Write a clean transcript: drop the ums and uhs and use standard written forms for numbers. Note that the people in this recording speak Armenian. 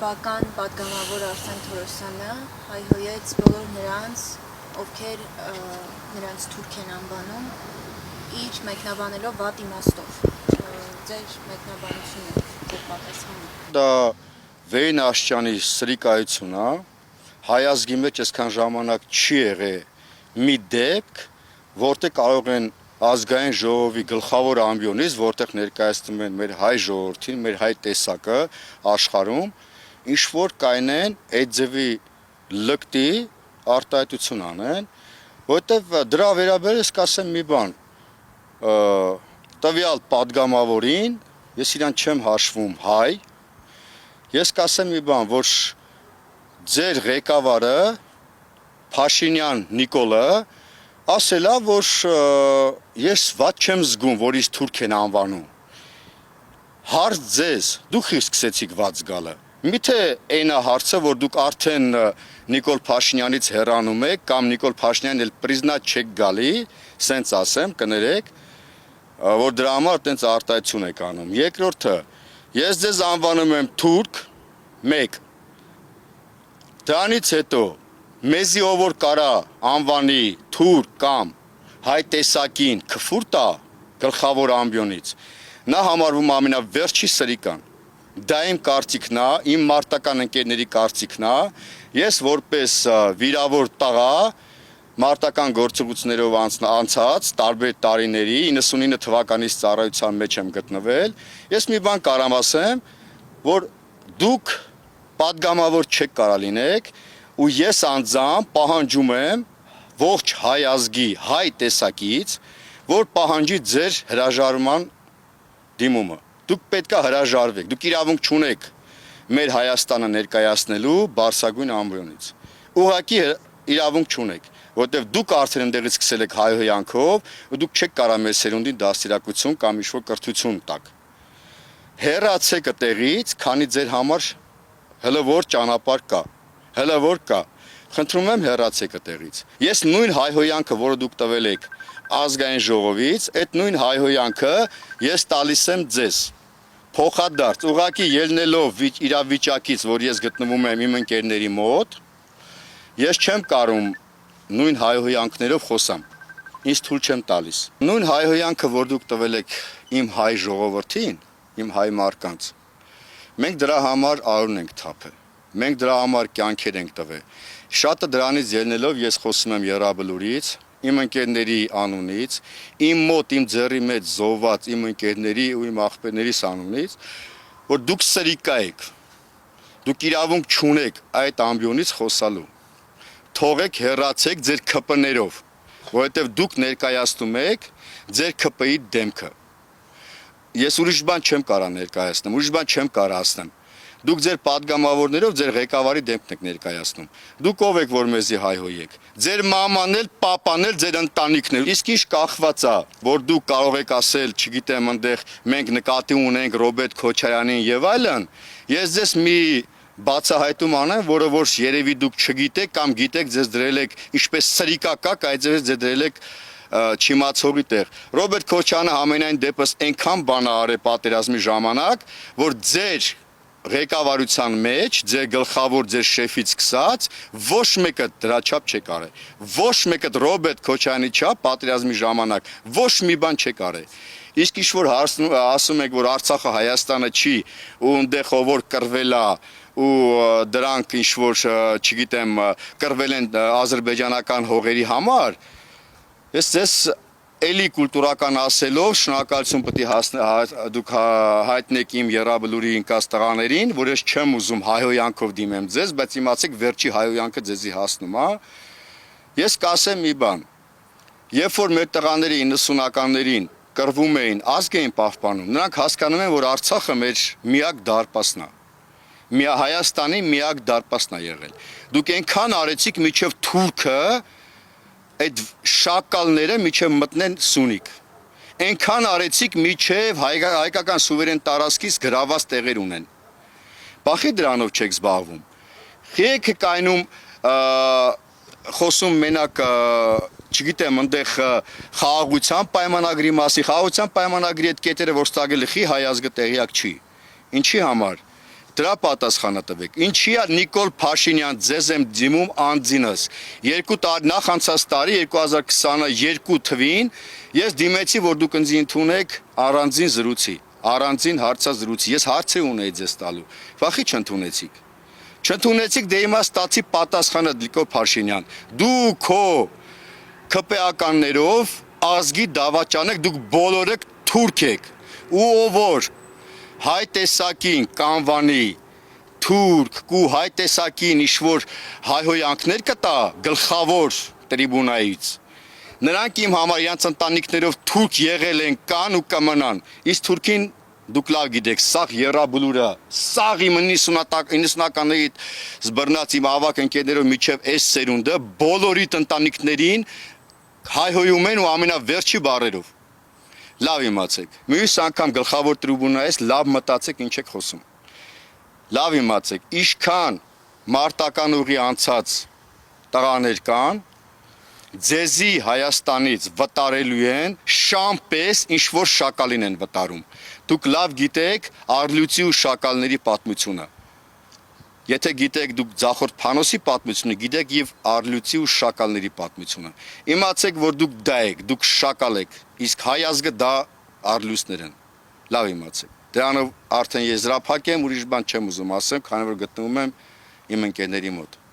Սեփական պատգամավոր Արսեն Թորոսյանը հայհոյեց բոլոր նրանց, ովքեր նրանց թուրք են անվանում, իր մեկնաբանելով վատ իմաստով։ Ձեր մեկնաբանությունը, ձեր պատասխանը։ Դա Վեյն Աշճանի սրիկայություն է, հայ ազգի մեջ այսքան ժամանակ չի եղել մի դեպք, որտեղ կարող են ազգային ժողովի գլխավոր ամբիոնից, որտեղ ներկայացնում են մեր հայ ժողովրդին, մեր հայ տեսակը աշխարհում, ինչ որ կայնեն այդ ձևի լկտի արտահայտություն անեն, որտեղ դրա վերաբերյալ կասեմ մի բան, տվյալ պատգամավորին, ես իրան չեմ հաշվում հայ, ես կասեմ մի բան, որ ձեր ղեկավարը Փաշինյան Նիկոլը ասել է, որ ես ված չեմ զգում, որ ինձ թուրք են անվանում։ Հարց ձեզ, դուք խիստ սկսեցիք ված գալը։ Միթե այն է հարցը, որ դուք արդեն Նիկոլ Փաշինյանից հեռանում եք, կամ Նիկոլ Փաշինյանն էլ պրիզնատ չեք գալի, սենց ասեմ, կներեք, որ դրա համար տենց արտահայտություն եք անում։ Երկրորդը, ես ձեզ անվանում եմ թուրք, մեկ։ Դրանից հետո մեզի ով որ կարա անվանի թուրք կամ հայ տեսակին քֆուր տա գլխավոր ամբիոնից, նա համարվում ամենավերջի սրիկան։ Դա իմ կարծիքն է, իմ մարտական ընկերների կարծիքն է, ես որպես վիրավոր տղա մարտական գործողություններով անցած տարբեր տարիների 99 թվականից ծառայության մեջ եմ գտնվել, ես մի բան կարամ ասեմ, որ դուք պատգամավոր չեք կարա լինեք, ու ես անձամբ պահանջում եմ ողջ հայ ազգի հայ տեսակից, որ պահանջի ձեր հրաժարման դիմումը։ Դուք պետք է հրաժարվեք, դուք իրավունք չունեք մեր Հայաստանը ներկայացնելու Բարսագույն ամբիոնից։ Ուղղակի իրավունք չունեք, որտեղ դուք արդեն ընդեղից սկսել եք հայհոյանքով, ու դուք չեք կարող մեր սերունդին դաստիարակություն կամ ինչ-որ կրթություն տաք։ Հեռացեք այդտեղից, քանի ձեր համար հələ որ ճանապարհ կա, հələ որ կա։ Խնդրում եմ հեռացեք այդտեղից։ Ես նույն հայհոյանքը, որը դուք տվել եք ազգային ժողովից, այդ նույն հայհոյանքը ես տալիս եմ ձեզ։ Փոխադարձ, ուղղակի ելնելով իրավիճակից, որ ես գտնվում եմ իմ ընկերների մոտ, ես չեմ կարում նույն հայհոյանքներով խոսամ։ Ինձ թույլ չեմ տալիս։ Նույն հայհոյանքը, որ դուք տվել եք իմ հայ ժողովրդին, իմ հայ մարկանց, մենք դրա համար արուն ենք թափել։ Մենք դրա համար կյանքեր ենք տվել։ Շատը դրանից ելնելով ես խոսում եմ Եռաբլուրից, իմ ընկերների անունից, իմ մոտ իմ ձեռի մեջ զոհված իմ ընկերների ու իմ աղբերներիս անունից, որ դուք սրիկա եք։ Դուք իրավունք չունեք այդ ամբիոնից խոսալու։ Թողեք հեռացեք ձեր ՔՊ-ներով, որովհետև դուք ներկայացնում եք ձեր ՔՊ-ի դեմքը։ Ես ուրիշ բան չեմ կարա ներկայացնեմ, ուրիշ բան չեմ կարա ասնեմ։ Դուք ձեր պատգամավորներով ձեր ղեկավարի դեմքն եք ներկայացնում։ Դուք ով եք, որ մեզի հայհոյեք։ Ձեր մաման էլ, պապան էլ, ձեր ընտանիքն էլ։ Իսկ ինչ կախված է, որ դուք կարող եք ասել, չգիտեմ, այնտեղ մենք նկատի ունենք Ռոբերտ Քոչարյանին եւ այլն։ Ես ձեզ մի բացահայտում անեմ, որը որ երևի դուք չգիտեք կամ գիտեք, ձեզ դրել եք ինչպես սրիկա կակ, այդ ձեզ դրել եք չիմացողի տեղ։ Ռոբերտ Քոչարյանը համենայն դեպս այնքան բան արել պատերազմի ժամանակ, որ ձեր ղեկավարության մեջ, ձեր գլխավոր ձեր շեֆից սկսած, ոչ մեկը դրա չափ չեք արել։ Ոչ մեկը Ռոբերտ Քոչարյանի չափ պատերազմի ժամանակ ոչ մի բան չեք արել։ Իսկ ինչ որ ասում եք, որ Արցախը Հայաստանը չի, ու այնտեղ ով որ կռվել է, ու դրանք ինչ որ, չգիտեմ, կռվել են ադրբեջանական հողերի համար, ես ձեզ էլի կուլտուրական ասելով շնորհակալություն պետք է դուք հայտնեք իմ Եռաբլուրի ինքած տղաներին, որ ես չեմ ուզում հայհոյանքով դիմեմ ձեզ, բայց իմացեք վերջի հայհոյանքը ձեզի հասնում է։ Ես կասեմ մի բան, երբ որ մեր տղաները 90-ականներին կռվում էին, ազգ էին պահպանում, նրանք հասկանում են, որ Արցախը մեր միակ դարպասն է։ Հայաստանի միակ դարպասն է եղել։ Դուք այնքան արեցիք միջև թուրքը այդ շակալները միջև մտնեն Սունիկ։ Այնքան արեցիք միջև հայկական սուվերեն տարածքից գրաված տեղեր ունեն։ Բախի դրանով չեք զբաղվում։ Եք կայնում խոսում մենակ, չգիտեմ, այնտեղ խաղաղության պայմանագրի մասի, խաղաղության պայմանագրի այդ կետերը որ ստագել է հայ ազգը տեղյակ չի։ Ինչի համար։ Դրա պատասխանը տվեք։ Ինչի է Նիկոլ Փաշինյան ձեզ եմ դիմում անձինս։ Նախ անցած տարի 2022 թվին ես դիմեցի, որ դուք ինձ ընդունեք առանձին զրույցի, առանձին հարցազրույցի։ Ես հարց ունեի ձեզ տալու։ Վախի չընդունեցիք։ Չընդունեցիք, դե հիմա ստացի պատասխանը Նիկոլ Փաշինյան։ Դու քո ԿՊԱ-ականներով ազգի դավաճան եք, դուք բոլորը թուրք եք։ Ու ով որ հայ տեսակին կանվանի թուրք ու հայ տեսակին ինչ-որ հայհոյանքներ կտա գլխավոր տրիբունայից, նրանք իմ համար իրենց ընտանիքներով թուրք եղել են, կան ու կմնան, իսկ թուրքին դուք լավ գիտեք, սաղ եռաբլուրը, սաղ իմ 90-ականների զբռնած իմ ավակ ընկերներով միջև այս սերունդը բոլորիդ ընտանիքներին հայհոյում են ու ամենավերջի բառերով։ Լավ իմացեք, մյուս անգամ գլխավոր տրիբունայից լավ մտածեք ինչ եք խոսում։ Լավ իմացեք, ինչքան մարտական ուղի անցած տղաներ կան, ձեզի Հայաստանից վտարելու են շամ պես ինչ-որ շակալին են վտարում։ Դուք լավ գիտեք Արլույցի ու շակալների պատմությունը։ Եթե գիտեք դուք Ձախորդ Փանոսի պատմությունը, գիտեք եւ Արլույցի ու շակալների պատմությունը։ Իմացեք, որ դուք դա եք, դուք շակալ եք, իսկ հայ ազգը դա Արլույցներ են։ Լավ իմացեք։ Դրանով արդեն եզրափակ եմ, ուրիշ բան չեմ ուզում ասեմ, քանի որ գտնվում եմ իմ ընկերների մոտ։